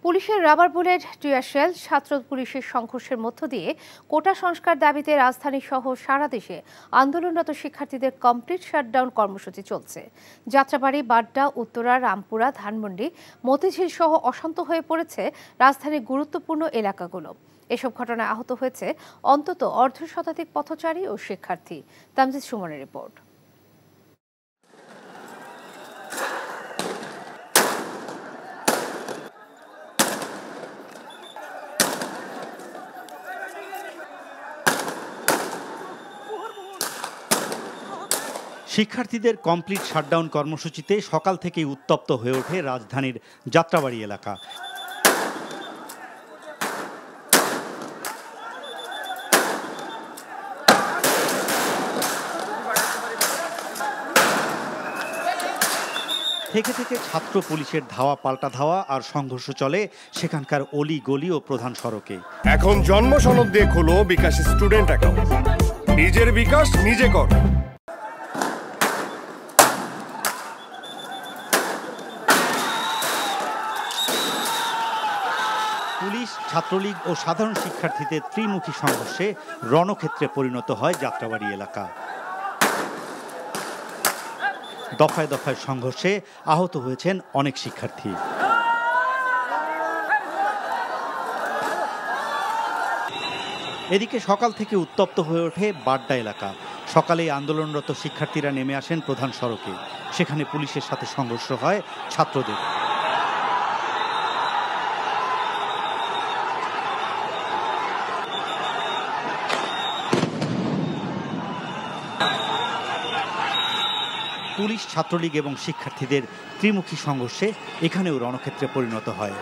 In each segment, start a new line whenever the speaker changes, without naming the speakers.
পুলিশের rubber bullet, tear shell, ছাত্র পুলিশের সংঘর্ষের মধ্য দিয়ে কোটা সংস্কার দাবিতে রাজধানী সহ সারা দেশে আন্দোলনরত শিক্ষার্থীদের কমপ্লিট শাটডাউন কর্মসূচি চলছে। যাত্রাবাড়ি, বাড্ডা, উত্তরা, রামপুরা, ধানমন্ডি, মতিঝিল সহ অশান্ত হয়ে পড়েছে রাজধানীর গুরুত্বপূর্ণ এলাকাগুলো। এসব ঘটনায় আহত হয়েছে অন্তত অর্ধশতাধিক পথচারী ও শিক্ষার্থী। তামজিদ সুমনের রিপোর্ট।
শিক্ষার্থীদের কমপ্লিট শাটডাউন কর্মসূচিতে সকাল থেকেই উত্তপ্ত হয়ে ওঠে রাজধানীর যাত্রাবাড়ি এলাকা। থেকে থেকে ছাত্র পুলিশের ধাওয়া পাল্টা ধাওয়া আর সংঘর্ষ চলে সেখানকার অলি গলি ও প্রধান সড়কে।
এখন জন্ম সনদ দিয়ে খোলো বিকাশ স্টুডেন্ট অ্যাকাউন্ট। নিজের বিকাশ নিজে কর।
পুলিশ, ছাত্রলীগ ও সাধারণ শিক্ষার্থীদের ত্রিমুখী সংঘর্ষে রণক্ষেত্রে পরিণত হয় যাত্রাবাড়ি এলাকা। দফায় দফায় সংঘর্ষে আহত হয়েছেন অনেক শিক্ষার্থী। এদিকে সকাল থেকে উত্তপ্ত হয়ে ওঠে বাড্ডা এলাকা। সকালে আন্দোলনরত শিক্ষার্থীরা নেমে আসেন প্রধান সড়কে। সেখানে পুলিশের সাথে সংঘর্ষ হয় ছাত্রদের। পুলিশ, ছাত্রলীগ এবং শিক্ষার্থীদের ত্রিমুখী সংঘর্ষে এখানেও রণক্ষেত্রে পরিণত হয়।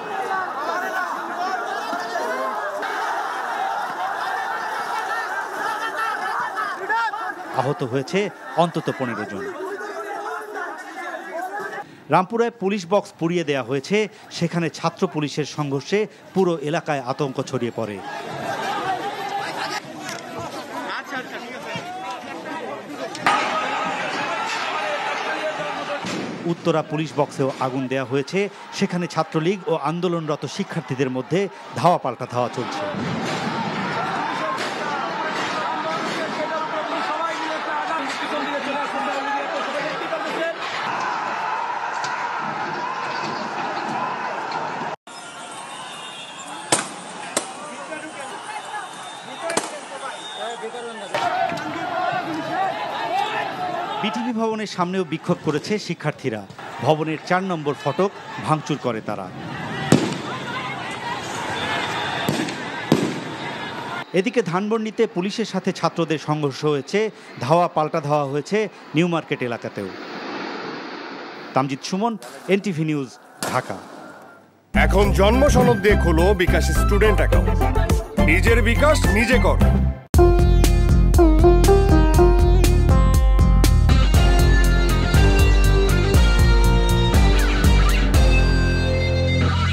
আহত হয়েছে অন্তত 15 জন। রামপুরায় পুলিশ বক্স পুড়িয়ে দেয়া হয়েছে। সেখানে ছাত্র পুলিশের সংঘর্ষে পুরো এলাকায় আতঙ্ক ছড়িয়ে পড়ে। উত্তরা পুলিশ বক্সেও আগুন দেয়া হয়েছে। সেখানে ছাত্রলীগ ও আন্দোলনরত শিক্ষার্থীদের মধ্যে ধাওয়া পাল্টা ধাওয়া চলছে। বিটিভি ভবনের সামনেও বিক্ষোভ করেছে শিক্ষার্থীরা। ভবনের 4 নম্বর ফটক ভাঙচুর করে তারা। এদিকে ধানমন্ডিতে পুলিশের সাথে ছাত্রদের সংঘর্ষ হয়েছে। ধাওয়া পাল্টা ধাওয়া হয়েছে নিউ মার্কেট এলাকাতেও। Tamjid Suman, NTV news, Dhaka.
এখন জন্ম সনদ দিয়ে খোলো বিকাশ স্টুডেন্ট অ্যাকাউন্ট। নিজের বিকাশ নিজে কর।